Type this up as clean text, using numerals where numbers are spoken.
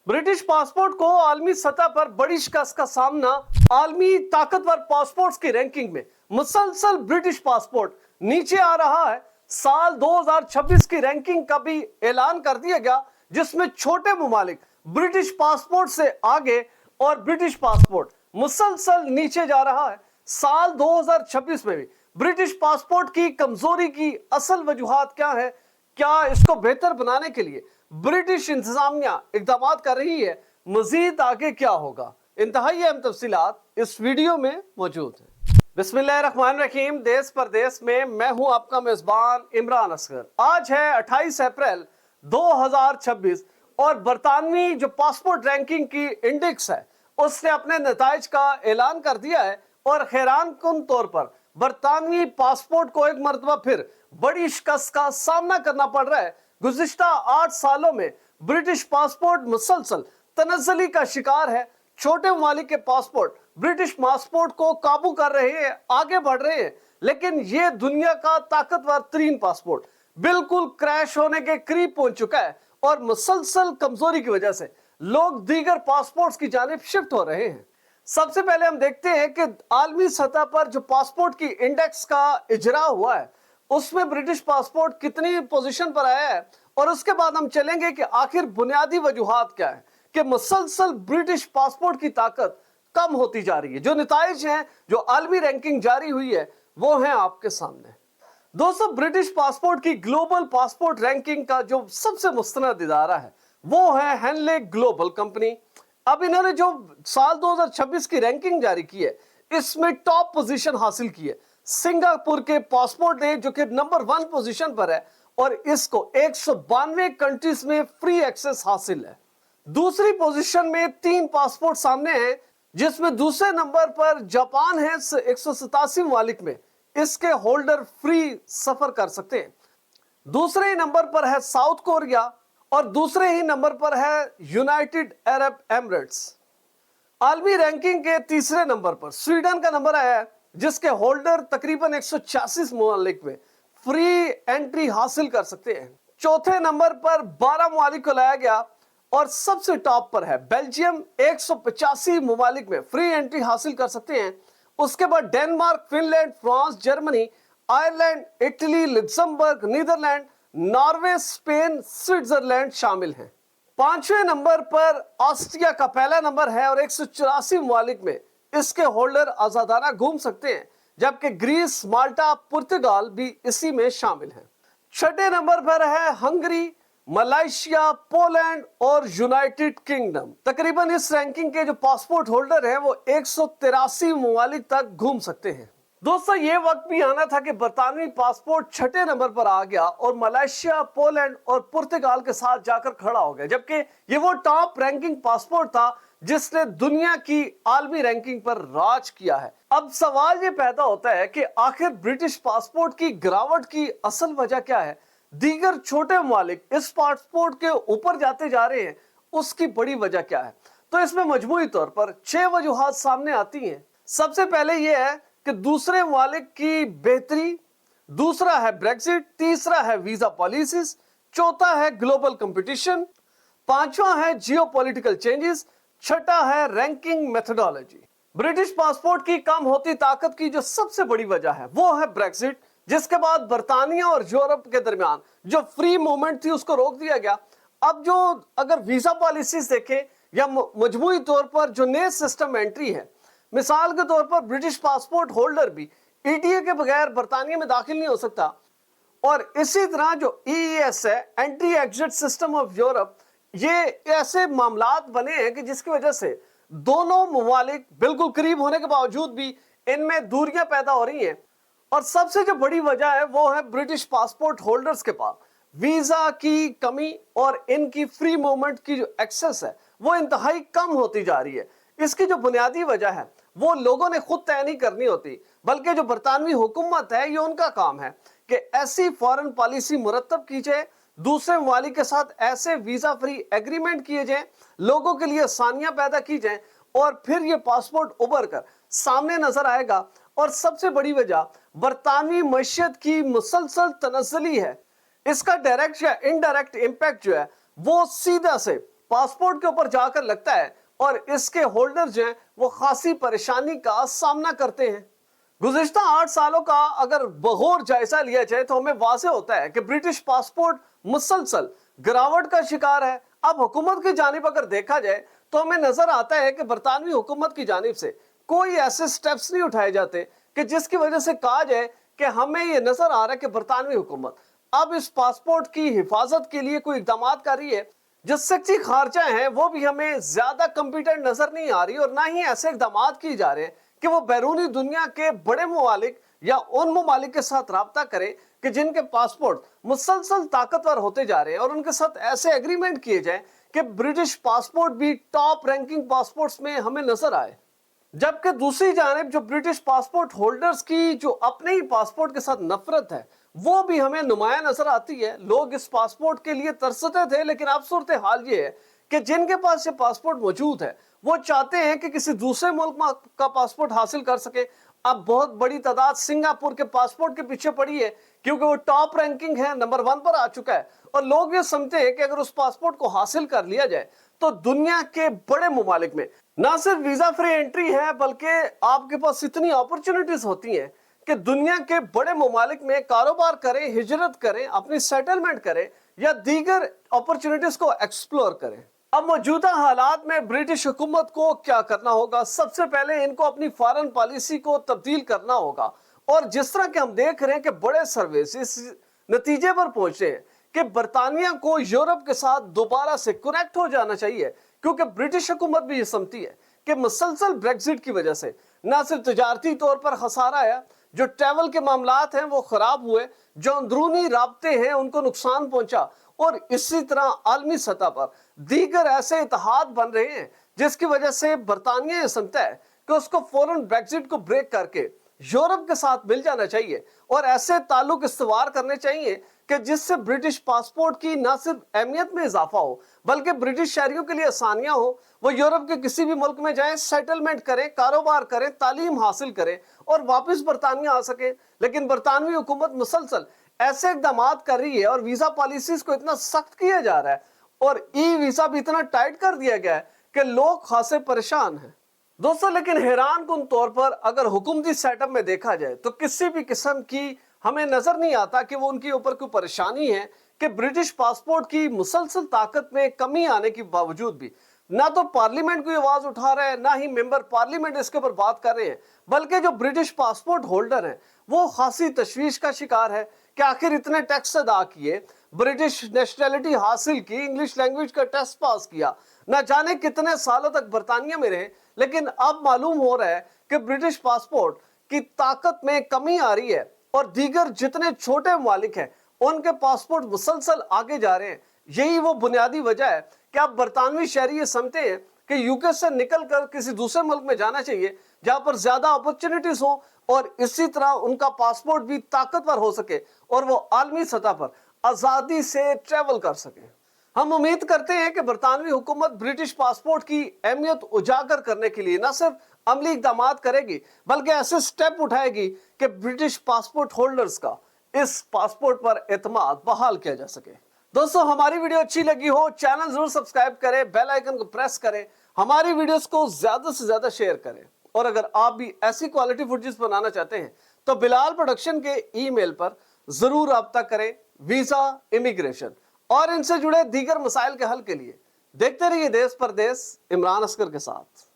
British passport को आलमी सतह पर बड़ी शिकस्त का सामना। आलमी ताकतवर पासपोर्ट्स की रैंकिंग में मुसलसल ब्रिटिश पासपोर्ट नीचे आ रहा है। साल 2026 की रैंकिंग का भी ऐलान कर दिया गया, जिसमें छोटे मुमालिक ब्रिटिश पासपोर्ट से आगे और ब्रिटिश पासपोर्ट मुसलसल नीचे जा रहा है। साल 2026 में भी ब्रिटिश पासपोर्ट की कमजोरी की असल वजूहात क्या है, क्या इसको बेहतर बनाने के लिए ब्रिटिश इंतजामिया इकदाम कर रही है, मजीद आगे क्या होगा, इंतहाई अहम तफसीलात इस वीडियो में मौजूद है। बिस्मिल्लाहिर्रहमानिर्रहीम। देश परदेश में मैं हूं आपका मेजबान इमरान असगर। आज है 28 अप्रैल 2026 और बरतानवी जो पासपोर्ट रैंकिंग की इंडेक्स है उसने अपने नताइज का ऐलान कर दिया है और हैरान कुन तौर पर बरतानवी पासपोर्ट को एक मरतबा फिर बड़ी शिकस्त का सामना करना पड़ रहा है। गुज़िश्ता 8 सालों में ब्रिटिश पासपोर्ट मुसलसल तनज़्ज़ुली का शिकार है। छोटे ममालिक के पासपोर्ट ब्रिटिश पासपोर्ट को काबू कर रहे हैं, आगे बढ़ रहे हैं, लेकिन ये दुनिया का ताकतवर तरीन पासपोर्ट बिल्कुल क्रैश होने के करीब पहुंच चुका है और मुसलसल कमजोरी की वजह से लोग दीगर पासपोर्ट्स की जानिब शिफ्ट हो रहे हैं। सबसे पहले हम देखते हैं कि आलमी सतह पर जो पासपोर्ट की इंडेक्स का इजरा हुआ है उसमें ब्रिटिश पासपोर्ट कितनी पोजीशन पर आया है, और उसके बाद हम चलेंगे कि आखिर बुनियादी वजूहात क्या है कि मुसलसल ब्रिटिश पासपोर्ट की ताकत कम होती जा रही है। जो नताइज हैं, जो आलमी रैंकिंग जारी हुई है, वो हैं आपके सामने। दोस्तों, ब्रिटिश पासपोर्ट की ग्लोबल पासपोर्ट रैंकिंग का जो सबसे मुस्तनद इदारा है वो है हेनले ग्लोबल कंपनी। अब इन्होंने जो साल 2026 की रैंकिंग जारी की है इसमें टॉप पोजीशन हासिल की है सिंगापुर के पासपोर्ट ने, जो कि नंबर 1 पोजीशन पर है और इसको 192 कंट्रीज में फ्री एक्सेस हासिल है। दूसरी पोजीशन में 3 पासपोर्ट सामने हैं, जिसमें दूसरे नंबर पर जापान है 187 ममालिक में इसके होल्डर फ्री सफर कर सकते हैं। दूसरे ही नंबर पर है साउथ कोरिया और दूसरे ही नंबर पर है यूनाइटेड अरब एमिरेट्स। आलमी रैंकिंग के तीसरे नंबर पर स्वीडन का नंबर आया है, जिसके होल्डर तकरीबन 186 ममालिक में फ्री एंट्री हासिल कर सकते हैं। चौथे नंबर पर 12 ममालिक को लाया गया और सबसे टॉप पर है बेल्जियम, 185 ममालिक में फ्री एंट्री हासिल कर सकते हैं। उसके बाद Denmark, Finland, France, Germany, Ireland, Italy, Luxembourg, Netherland, Norway, Spain, Switzerland शामिल हैं। 5वें नंबर पर ऑस्ट्रिया का पहला नंबर है और 184 ममालिक में इसके होल्डर आजादाना घूम सकते हैं, जबकि ग्रीस, माल्टा, पुर्तगाल भी इसी में शामिल हैं। छठे नंबर पर है हंगरी, मलेशिया, पोलैंड और यूनाइटेड किंगडम। तकरीबन इस रैंकिंग के जो पासपोर्ट होल्डर हैं वो 183 ममालिक तक घूम सकते हैं। दोस्तों, ये वक्त भी आना था कि बरतानवी पासपोर्ट छठे नंबर पर आ गया और मलेशिया, पोलैंड और पुर्तगाल के साथ जाकर खड़ा हो गया, जबकि ये वो टॉप रैंकिंग पासपोर्ट था जिसने दुनिया की आलमी रैंकिंग पर राज किया है। अब सवाल ये पैदा होता है कि आखिर ब्रिटिश पासपोर्ट की गिरावट की असल वजह क्या है? दीगर छोटे ममालिक इस पासपोर्ट के ऊपर जाते जा रहे हैं, उसकी बड़ी वजह क्या है? तो इसमें मजमूई तौर पर 6 वजूहात सामने आती हैं। सबसे पहले यह है कि दूसरे ममालिक की बेहतरी, दूसरा है ब्रेक्सिट, तीसरा है वीजा पॉलिसीज, चौथा है ग्लोबल कंपटीशन, पांचवा है जियोपॉलिटिकल चेंजेस, छठा है रैंकिंग मेथोडोलॉजी। ब्रिटिश पासपोर्ट की कम होती ताकत की जो सबसे बड़ी वजह है वो है ब्रेक्सिट, जिसके बाद बरतानिया और यूरोप के दरमियान जो फ्री मूवमेंट थी उसको रोक दिया गया। अब जो अगर वीजा पॉलिसीज देखें या मजमूई तौर पर जो नए सिस्टम एंट्री है, मिसाल के तौर पर ब्रिटिश पासपोर्ट होल्डर भी ईटीए के बगैर बरतानिया में दाखिल नहीं हो सकता, और इसी तरह जो ईईएस है, entry exit system of Europe, ये ऐसे मामलात बने हैं कि जिसकी वजह से दोनों ममालिक बिल्कुल करीब होने के बावजूद भी इनमें दूरियां पैदा हो रही हैं। और सबसे जो बड़ी वजह है वो है ब्रिटिश पासपोर्ट होल्डर्स के पास वीजा की कमी और इनकी फ्री मूवमेंट की जो एक्सेस है वो इंतहाई कम होती जा रही है। इसकी जो बुनियादी वजह है वो लोगों ने खुद तय नहीं करनी होती, बल्कि जो बरतानवी हुकूमत है ये उनका काम है कि ऐसी फॉरेन पॉलिसी मुरतब की जाए, दूसरे ममालिक के साथ ऐसे वीजा फ्री एग्रीमेंट किए जाएं, लोगों के लिए आसानियां पैदा की जाएं और फिर ये पासपोर्ट उभर कर सामने नजर आएगा। और सबसे बड़ी वजह बरतानवी मईशत की मुसलसल तनज़्ज़ुली है। इसका डायरेक्ट या इनडायरेक्ट इंपैक्ट जो है वो सीधा से पासपोर्ट के ऊपर जाकर लगता है और इसके होल्डर जो हैं वो खासी परेशानी का सामना करते हैं। गुज़िश्ता 8 सालों का अगर बगौर जायजा लिया जाए तो हमें वाज़ेह होता है कि ब्रिटिश पासपोर्ट मुसलसल गिरावट का शिकार है। अब हुकूमत की जानिब अगर देखा जाए तो हमें नजर आता है कि बरतानवी हुकूमत की जानिब से कोई ऐसे स्टेप्स नहीं उठाए जाते कि जिसकी वजह से कहा जाए कि हमें ये नजर आ रहा है कि बरतानवी हुकूमत अब इस पासपोर्ट की हिफाजत के लिए कोई इकदाम कर रही है। जो सच्ची खारचा हैं वो भी हमें ज्यादा कॉम्पिटेंट नजर नहीं आ रही और ना ही ऐसे इकदाम किए जा रहे हैं कि वो बैरूनी दुनिया के बड़े ममालिक या उन ममालिक के साथ राब्ता करें कि जिनके पासपोर्ट मुसलसल ताकतवर होते जा रहे हैं और उनके साथ ऐसे एग्रीमेंट किए जाए कि ब्रिटिश पासपोर्ट भी टॉप रैंकिंग पासपोर्ट्स में हमें नजर आए। जबकि दूसरी जानिब जो ब्रिटिश पासपोर्ट होल्डर्स की जो अपने ही पासपोर्ट के साथ नफरत है वो भी हमें नुमाया नजर आती है। लोग इस पासपोर्ट के लिए तरसते थे, लेकिन अब सूरत हाल ये है कि जिनके पास ये पासपोर्ट मौजूद है वो चाहते हैं कि किसी दूसरे मुल्क का पासपोर्ट हासिल कर सके। अब बहुत बड़ी तादाद सिंगापुर के पासपोर्ट के पीछे पड़ी है क्योंकि वो टॉप रैंकिंग है, नंबर 1 पर आ चुका है और लोग ये समझते हैं कि अगर उस पासपोर्ट को हासिल कर लिया जाए तो दुनिया के बड़े मुमालिक में ना सिर्फ वीजा फ्री एंट्री है बल्कि आपके पास इतनी अपॉर्चुनिटीज होती हैं कि दुनिया के बड़े मुमालिक में कारोबार करें, हिजरत करें, अपनी सेटलमेंट करें या दीगर अपॉर्चुनिटीज को एक्सप्लोर करें। अब मौजूदा हालात में ब्रिटिश हुकूमत को क्या करना होगा? सबसे पहले इनको अपनी फॉरेन पॉलिसी को तब्दील करना होगा और जिस तरह के हम देख रहे हैं कि बड़े सर्विस इस नतीजे पर पहुंचे हैं कि बरतानिया को यूरोप के साथ दोबारा से कनेक्ट हो जाना चाहिए, क्योंकि ब्रिटिश हुकूमत भी ये समझती है कि मुसलसल ब्रेक्जिट की वजह से न सिर्फ तजारती तौर पर खसारा है, जो ट्रैवल के मामलात हैं वो खराब हुए, जो अंदरूनी राब्ते हैं उनको नुकसान पहुंचा और इसी तरह आलमी सतह पर दीगर ऐसे इत्तेहाद बन रहे हैं जिसकी वजह से बरतानिया ये समझता है कि उसको फौरन ब्रेक्जिट को ब्रेक करके यूरोप के साथ मिल जाना चाहिए और ऐसे ताल्लुक इस्तवार करने चाहिए कि जिससे ब्रिटिश पासपोर्ट की न सिर्फ अहमियत में इजाफा हो बल्कि ब्रिटिश शहरियों के लिए आसानियां हो। वो यूरोप के किसी भी मुल्क में जाएं, सेटलमेंट करें, कारोबार करें, तालीम हासिल करें और वापस बरतानिया आ सके। लेकिन बरतानवी हुकूमत मुसलसल ऐसे इकदाम कर रही है और वीजा पॉलिसीज को इतना सख्त किया जा रहा है और ई वीजा भी इतना टाइट कर दिया गया है कि लोग खासे परेशान हैं दोस्तों। लेकिन हैरान कुन तौर पर अगर हुकूमती सेटअप में देखा जाए तो किसी भी किस्म की हमें नजर नहीं आता कि वो उनके ऊपर कोई परेशानी है कि ब्रिटिश पासपोर्ट की मुसलसल ताकत में कमी आने के बावजूद भी ना तो पार्लियामेंट कोई आवाज उठा रहा है, ना ही मेंबर पार्लियामेंट इसके ऊपर बात कर रहे हैं, बल्कि जो ब्रिटिश पासपोर्ट होल्डर हैं वो खासी तशवीश का शिकार है कि आखिर इतने टैक्स अदा किए, ब्रिटिश नेशनैलिटी हासिल की, इंग्लिश लैंग्वेज का टेस्ट पास किया, ना जाने कितने सालों तक बरतानिया में रहे, लेकिन अब मालूम हो रहा है कि ब्रिटिश पासपोर्ट की ताकत में कमी आ रही है और दीगर जितने छोटे मालिक हैं उनके पासपोर्ट मुसलसल आगे जा रहे हैं। यही वो बुनियादी वजह है कि अब बरतानवी शहरी ये समझते हैं कि यूके से निकलकर किसी दूसरे मुल्क में जाना चाहिए जहां पर ज्यादा अपॉर्चुनिटीज हो और इसी तरह उनका पासपोर्ट भी ताकतवर हो सके और वो आलमी सतह पर आजादी से ट्रेवल कर सके। हम उम्मीद करते हैं कि बरतानवी हुकूमत ब्रिटिश पासपोर्ट की अहमियत उजागर करने के लिए न सिर्फ अमली इकदाम करेगी बल्कि ऐसे स्टेप उठाएगी कि ब्रिटिश पासपोर्ट होल्डर्स का इस पासपोर्ट पर एतमाद बहाल किया जा सके। दोस्तों, हमारी वीडियो अच्छी लगी हो चैनल जरूर सब्सक्राइब करें, बेल आइकन को प्रेस करें, हमारी वीडियोस को ज्यादा से ज्यादा शेयर करें और अगर आप भी ऐसी क्वालिटी फुटेज बनाना चाहते हैं तो बिलाल प्रोडक्शन के ईमेल पर जरूर रब्ता करें। वीजा, इमिग्रेशन और इनसे जुड़े दीगर मसाइल के हल के लिए देखते रहिए देश परदेश इमरान असगर के साथ।